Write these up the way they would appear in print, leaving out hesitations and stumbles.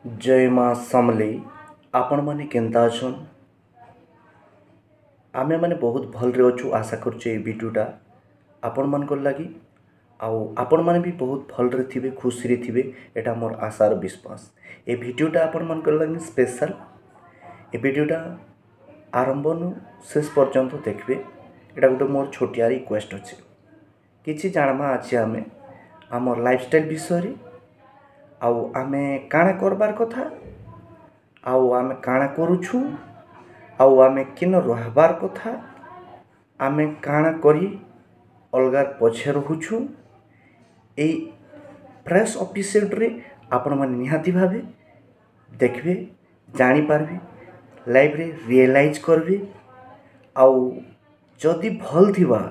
जय माँ समले आपण मैंने केन्ता अछन। आमे मैंने बहुत भलरे अच्छु आशा करुचे ये भिडियोटा आपण मान लगी आपण मैंने भी बहुत भलरे थिबे खुशी रे थिबे एटा मोर आशार विश्वास। ये भिडियोटा आपण मान लगी स्पेशल। ये भिडियोटा आरंभ नु शेष पर्यंत देखबे। एटा गोटे मोर छोटिया रिक्वेस्ट अच्छे किछि जानमा अछि आमे आमर लाइफस्टाइल विषय रे आमे काଣା करबार कथा आमे काଣା करूछु आमे किन रहबार कथा आमे काଣା करी अलगार पछे रहुछु। ए फ्रेश एपिसोड रे आपण माने निहाती भाबे देखबे जानी पारबे लाइव रे रियलाइज करबे जदि भल थिबा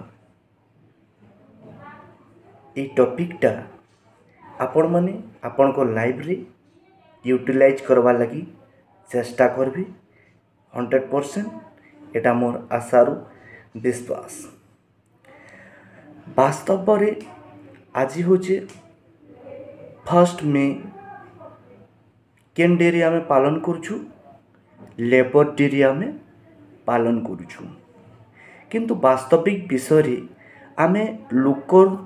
ए टॉपिकटा आपण माने आपण को लाइव रे यूटिलाइज करवा लगी चेष्टा करबे 100%। एटा मोर आशारु विश्वास। वास्तव रे आज होचे 1 मे केन डे रे आमे पालन करूछु लेबर डे रे आमे पालन करूछु। किंतु वास्तविक विषय रे आमे लोकर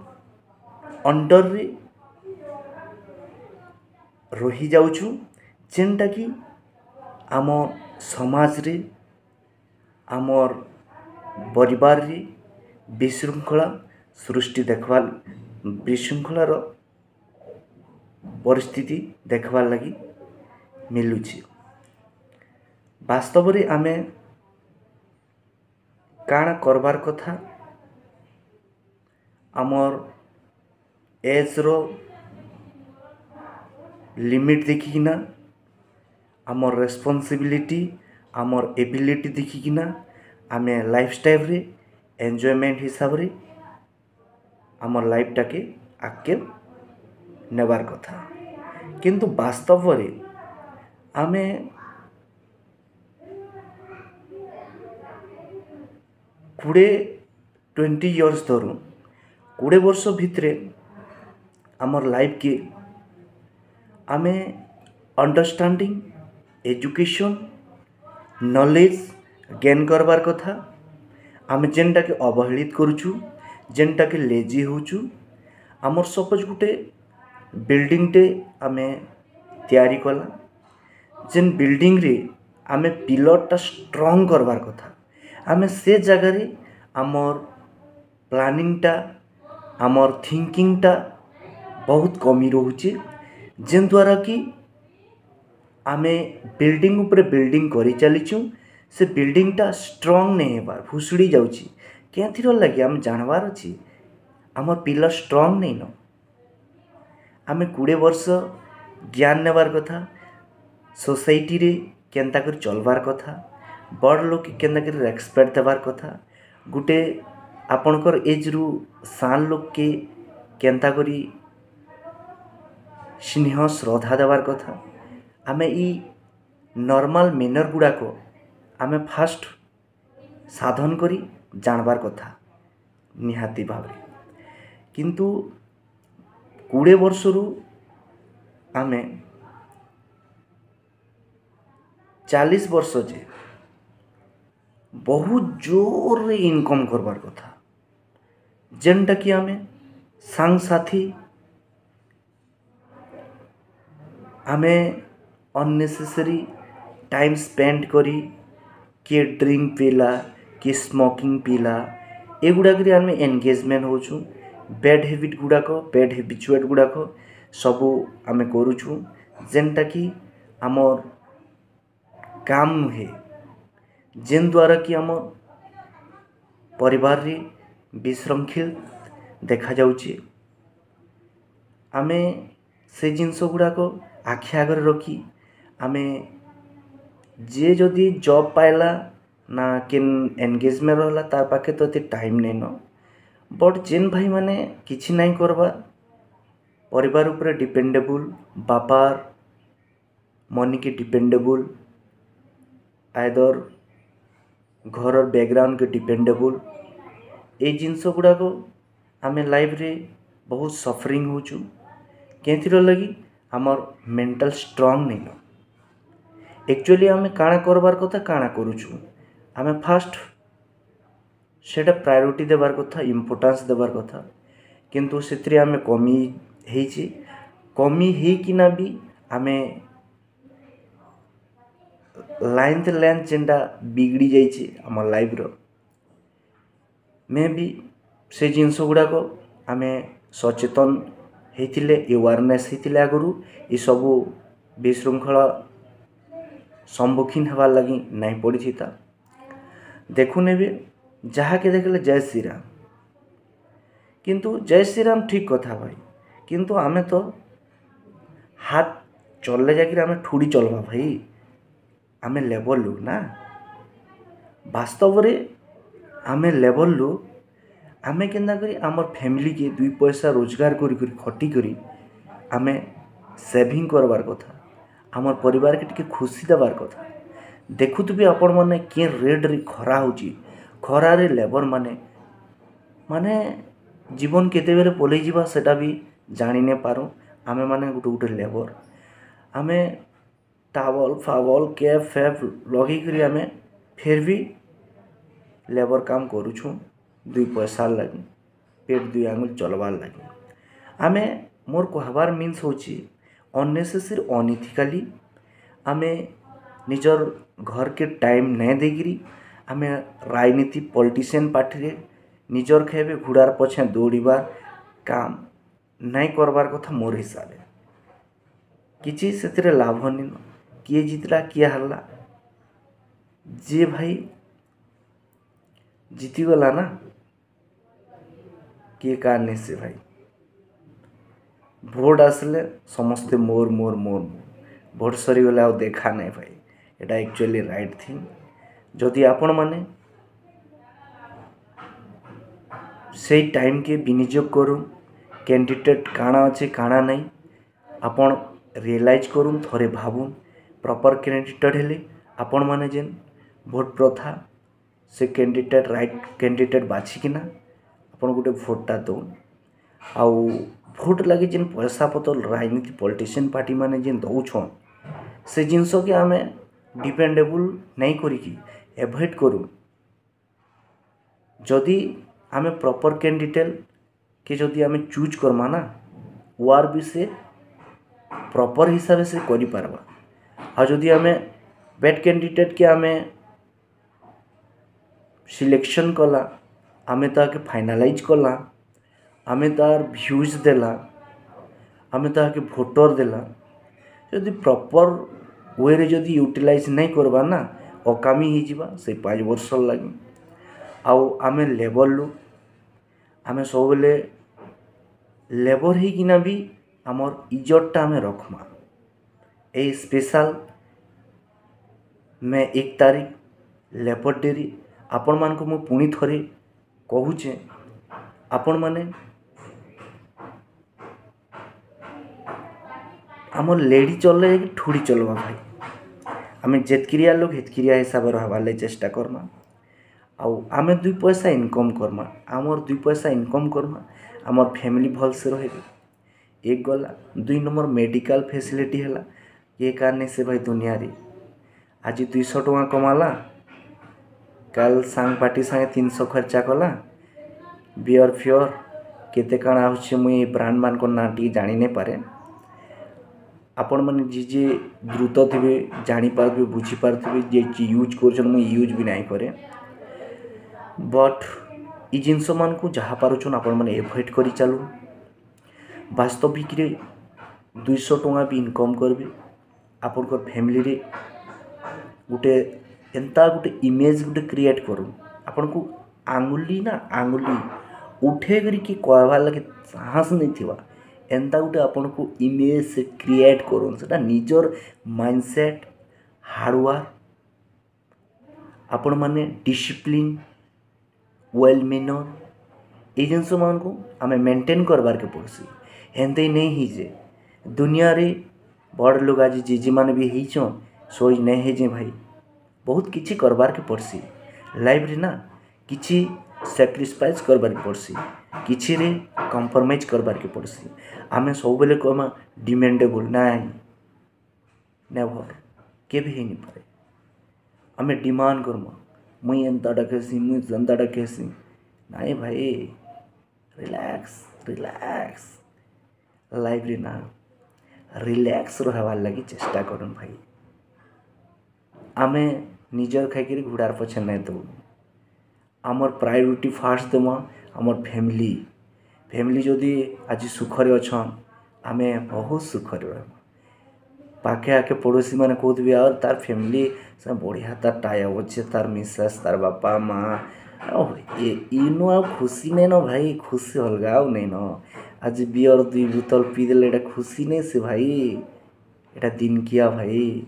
अंडर रे रही जाउछु जेनटा कि आम समाज रे आमर परिवार रे विशृंखला सृष्टि देखवा विशृंखलार परिस्थिति देखवा लगी मिलुछि। वास्तव रे आमे काଣା करबार कथा आमर एज रो लिमिट देखिकिना आमर रेस्पॉन्सिबिलिटी आमर एबिलिटी देखिकिना आमे लाइफस्टाइल रे एन्जॉयमेंट हिसाब रे आमर लाइफ टाके आगे नेबार कथा। किंतु वास्तव रे आमे 20 इयर्स धरू 20 वर्ष भितरे आमर लाइफ के आमे अंडरस्टैंडिंग एजुकेशन नॉलेज गेन करबार कथा। आमे जेनटा के अवहेलित करूछु जेनटा के लेजी होछु आमर सपोज गुटे बिल्डिंग टे आमे तैयारी कला जेन बिल्डिंग रे आमे पिलर टा स्ट्रांग करबार कथा आमे से जगह रे आमर प्लानिंग टा आमर थिंकिंग टा बहुत कमी रहउचे जेन द्वारा कि आमे बिल्डिंग ऊपर बिल्डिंग करी चलीचु से बिल्डिंग टा स्ट्रांग नहीं हेबार भुसुड़ी जाउची केथिर लागि आमे जानबार अछि आमर पिलर स्ट्रांग नहीं न। आमे 20 वर्ष ज्ञान नेबार कथा सोसाइटी रे केनता कर चलबार कथा बड़ लोग के केनता कर रेस्पेक्ट देबार कथा गुटे आपनकर एज रु सान लोग के केनता करी स्नेह श्रद्धा देवार कथा आमे ई नॉर्मल मैनर गुड़ा को आमे फास्ट साधन करी जानबार कथा निहाती भाव। किंतु 20 वर्ष रु आमे 40 वर्ष जे बहुत जोर रे इनकम करबार कथा जेनटा कि आमे सांग साथी आमे अननेसेसरी टाइम स्पेंड करी किए ड्रिंक पीला किए स्मोकिंग पीला एगुड़ाक आमे एंगेजमेंट होचु बैड हैबिट गुड़ाक बैड हैबिचुएट गुड़ाक सबू आमे करूछु जेनटा कि आमर काम नुहे जेन द्वारा कि आमर परिवार रे विशृंखल देखा जाउची। आमे से जिनस गुड़ाक आखि आगर रखी आमे जे जदि जॉब पाइला ना केन एंगेजमेंट रहला तार पाखे तो ते टाइम नहीं न बट जेन भाई माने किछि नहीं करबा परिवार ऊपर डिपेंडेबल बापार मनी के डिपेंडेबल आइदर घर बैकग्राउंड के डिपेंडेबल ए जिनस गुड़ाक आमे लाइफ रे बहुत सफरिंग होचु केथिर लगी आमर मेंटल स्ट्रांग नहीं न एक्चुअली आम काଣା करबार कथा काଣା करूछु आम फास्ट सेटा प्रायोरिटी देवार कथा इम्पोर्टेंस देवार कथा किंतु से आम कमी हेकिना भी आम लाइन जेनटा बिगड़ी जाइए आम लाइफ रो मे भी से जिनस गुड़ाक आम सचेतन होते अवेयरनेस होते आगु ये सबू विशृंखला सम्मुखीन हबार लगी नहीं पड़ी था देखुने भी जहाँ के देखले जय श्री राम किंतु जय श्री राम ठीक कथा भाई किंतु आमे तो हाथ चलले जाकर आमे ठुड़ी चलवा भाई आमे लेवल लु ना वास्तव रे आमे लेवल लु आमे केंदा करी आमर फैमिली के 2 पैसा रोजगार करी खटी करी आमे सेविंग करवार कथा आमर परिवार के टिके खुशी देवार कथा देखुथबे आपण माने के रेड रे खरा होची खरा रे लेबर माने माने जीवन केते बेले पलई जीवा सेटा भी जानी ने पारो आमे माने गुटे गुटे लेबर आमे टावल फावल कैप फैप लगे करी आमे फिर भी लेबर काम करूछु 2 पैसा लगी पेट 2 आंगुल चलवार लगी आमे मोर कहबार मीन्स होची अननेसेसरी अनइथिकली आमे निजर घर के टाइम नहीं देगिरी आमे राजनीति पॉलिटिशियन पार्टी रे निजर खेबे घुड़ार पछे दौड़बार काम नहीं करबार कथा मोर हिसाब से किसी से लाभ नहीं किए जीतला किए हारला जे भाई जीतीगला ना किए कारणे से भाई भोट आसले समस्ते मोर मोर मोर भोट सरीगले आ देखा नहीं भाई एटा एक्चुअली राइट थिंग जदि आपण माने से टाइम के विनियोग करूँ कैंडिडेट काଣା अच्छे काଣା नहीं आपण रियलाइज करूँ थोड़े भावुन प्रॉपर कैंडिडेट हेले आपण माने जेन भोट प्रथा से कैंडिडेट राइट कैंडिडेट बाछिकिना आपण गोटे भोटा दौन आउ भोट लगे जेन पैसा पतर राजनीति पॉलिटिशियन पार्टी माने जेन दौछन से जिनस के आम डिपेंडेबल नहीं करिकी एवॉइड करूँ जदि आम प्रॉपर कैंडिडेट के जदि आम चूज करमा ना वार भी से प्रॉपर हिसाब से करि पारबा आ जदि आम बैड कैंडिडेट के आम सिलेक्शन कला आम ताके फाइनालाइज कला आम तार व्यूज देला आम ताके भोटर देला जदि प्रॉपर वे रे जदि यूटिलाइज नहीं करबा ना अकामी ही जीवा से 5 वर्ष लगी आउ आम लेबर लु आम सब बेले लेबर ही किना भी आमर इज्जतटा आम रखमा ए स्पेशल मैं 1 तारीख लेबर डे आपण मान को मु पुणी थरे कहूचे आपण माने आमर लेडी चलले ठुड़ी चलवा भाई आम जेतकिरिया लोग हेतकिरिया हिसाब रहबार चेष्टा करमा आउ आम 2 पैसा इनकम करमा आमर 2 पैसा इनकम करमा आमर फैमिली भल से रहे एक गला 2 नंबर मेडिकल फैसिलिटी है ये कारणे से भाई दुनिया रे आज 200 टका कमाला कल सांग पार्टी संगे 300 खर्चा कला बियर फियर केते काଣା होछि मुई ब्रांड मान को ना टी जानि नै पारे आपण माने जे द्रुत थे जानी पारे बुझी पारे जे यूज कर मुई यूज भी नहीं करे बट ई जिनस मान को जहाँ पारुछन आपण माने एवॉइड करी चलू वास्तविक रे 200 टका भी इनकम करबे आपण को फैमिली रे गुटे एंता गुटे इमेज गुटे क्रिएट करूँ आपण को आंगुली ना आंगुली उठे करी कि कहबार लगे साहस नहीं थिबा एंता गुटे आपण को इमेज से क्रिएट करूँ सेटा निजर माइंडसेट हार्डवर्क आपण माने डिसिप्लिन वेल मेनर ये जिनस मान को आम मेंटेन करबार के पड़सी हेंते नहीं ही जे दुनिया रे बड़ लोग आज जीजी मान भी होचन सोच नहीं है जे भाई बहुत किछि करबार के पड़सी लाइफ रे ना किछि सैक्रिफाइस करबार पड़सी किछि रे कंप्रोमाइज करबार के पड़सी आमे सब बेले कहमा डिमांडेबल नाइ नेवर केबे ही नहीं पारे आमे डिमांड करमा मुई एंताटा कहसी मुई जंताटा कहसी नाइ भाई रिलैक्स रिलैक्स लाइफ रे ना रिलैक्स रहबार लगी चेष्टा करन भाई आमे निजर खाइकरी घुड़ार पछे नहीं दौड़ आमर प्रायोरिटी फास्ट देमा आमर फैमिली फैमिली जदि आज सुखरे अच्छन आमे बहुत सुखरे रहमा पाखे आके पड़ोसी मैंने कहते और तार फैमिली से बढ़िया तार टाइम अच्छे तार मिसेस तार बापा माँ इनो आ खुशी नहीं न भाई खुशी अलगा आउ नहीं न आज बियर 2 बोतल पी देले एटा खुशी नहीं से भाई एटा दिन किया भाई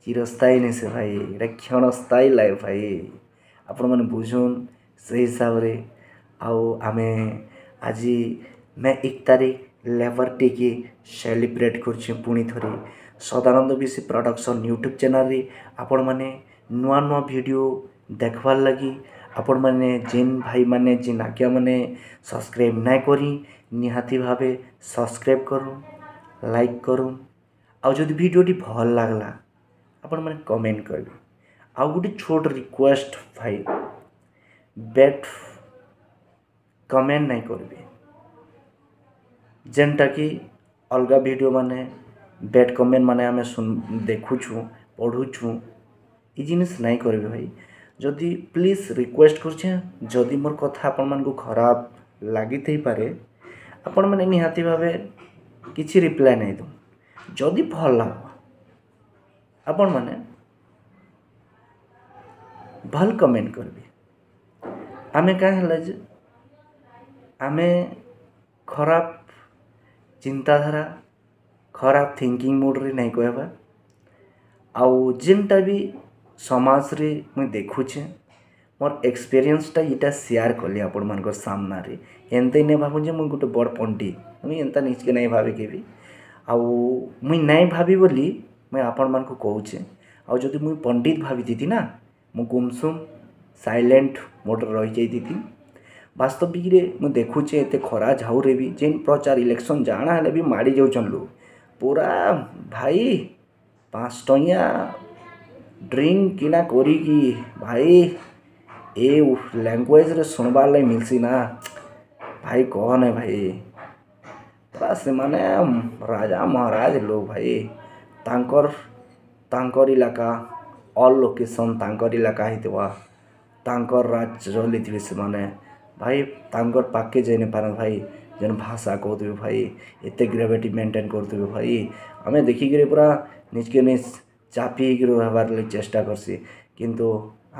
चिरस्थायी नहीं से भाई एटा क्षणस्थायी लाइफ भाई आपण मैंने बुझुन से हिसाब रे आउ आमे आज मैं 1 तारीख लेबर डे के सेलिब्रेट कर पुणी थरे सदानंद विषय प्रोडक्शन यूट्यूब चैनल रे आपण माने नुआ नुआ वीडियो देखवार लगी आपण माने जेन भाई माने जेन आज्ञा माने सब्सक्राइब ना करी निहाती भावे सब्सक्राइब करूँ लाइक करूँ आउ जदि वीडियोटी भल लागला आपण माने कमेंट करबे आउ गोटे छोट रिक्वेस्ट भाई बैड कमेंट नहीं करबे जेनटा कि अलग वीडियो माने बैड कमेंट माने आमे देखुछु पढ़ुछु ई जिनिस नहीं करेंगे भाई जदि प्लीज रिक्वेस्ट करछे जदि मोर कथा आपण मन को खराब लगी थई पारे आपण माने निहाती भावे किछि रिप्लाई नहीं दो जदि भल लागो आपण माने भल कमेंट करबे आमे का हला जे आमे खराब चिंताधारा खराब थिंकिंग मोड रे नहीं कहबा आउ जिनटा भी समाज रे मुई देखुछे मोर एक्सपीरियंसटा इटा शेयर कली आपण मानकर सामना रे एंते ने भाबु जे मुई गोटे बड़ पंडित मुई एंता निजके नहीं भाबे केबी आउ मुई नहीं भाबी बोली मैं आपण मान को कहूछे आउ जदि मुई पंडित भाबी दीदी ना मु गुमसुम साइलेंट मोड रही जाई दीदी वास्तविक रे मु देखुचे एते खरा झाऊ रे भी जेन प्रचार इलेक्शन जाना हेले भी माड़ी जाउछन लोग पूरा भाई 5 टंकिया ड्रिंक किना करी की भाई ए लैंग्वेज रे सुनबार लाई मिलसी ना भाई कौन है भाई पूरा से माने राजा महाराज लोग भाई तांकर इलाका ऑल लोकेशन तांकर इलाका हितवा तांकर राज चली से माने भाई तांकर पाके जाने पार भाई जेन भाषा कहते भाई एते ग्रेविटी मेंटेन करते भाई आमे देखिक पूरा निजके निज चापी रहबार लगे चेष्टा करसी किंतु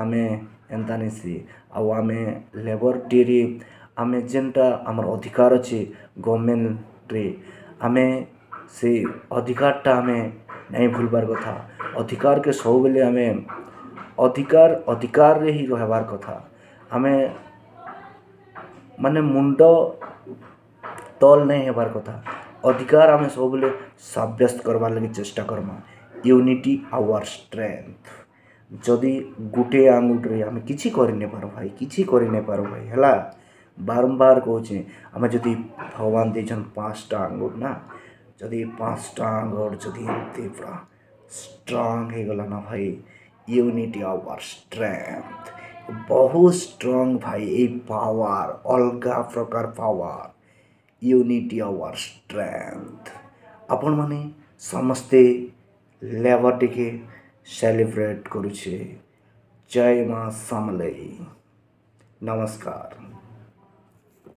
आमे एंता नहीं आउ आमे लेबर डे रे आमे जेनटा आमर अधिकार अच्छे गवर्नमेंट रे आमे से अधिकारटा आमे नहीं भूलबार कथा अधिकार के सब बेले आमे अधिकार रे ही रहबार कथा आमे माने मुंड तल नहीं हेबार कथा अधिकार आमे सब बेले साब्यस्त करबार लगी चेष्टा करमा यूनिटी आवर स्ट्रेंथ जदि गोटे आंगुल रे आमे किछि करि नै पारो भाई किछि करि नै पारो भाई हला बारंबार कहूचे आमे जदि भगवान देछन 5टा आंगुल ना जदि 5टा आंगुल जदि एते पूरा स्ट्रांग हे गला ना भाई यूनिटी आवर स्ट्रेंथ बहुत स्ट्रांग भाई ए पावर अलगा प्रकार पावर यूनिटी आवर स्ट्रेंथ आपण माने समस्ते लेबर डे के सेलिब्रेट करुछे जय मां समलई नमस्कार।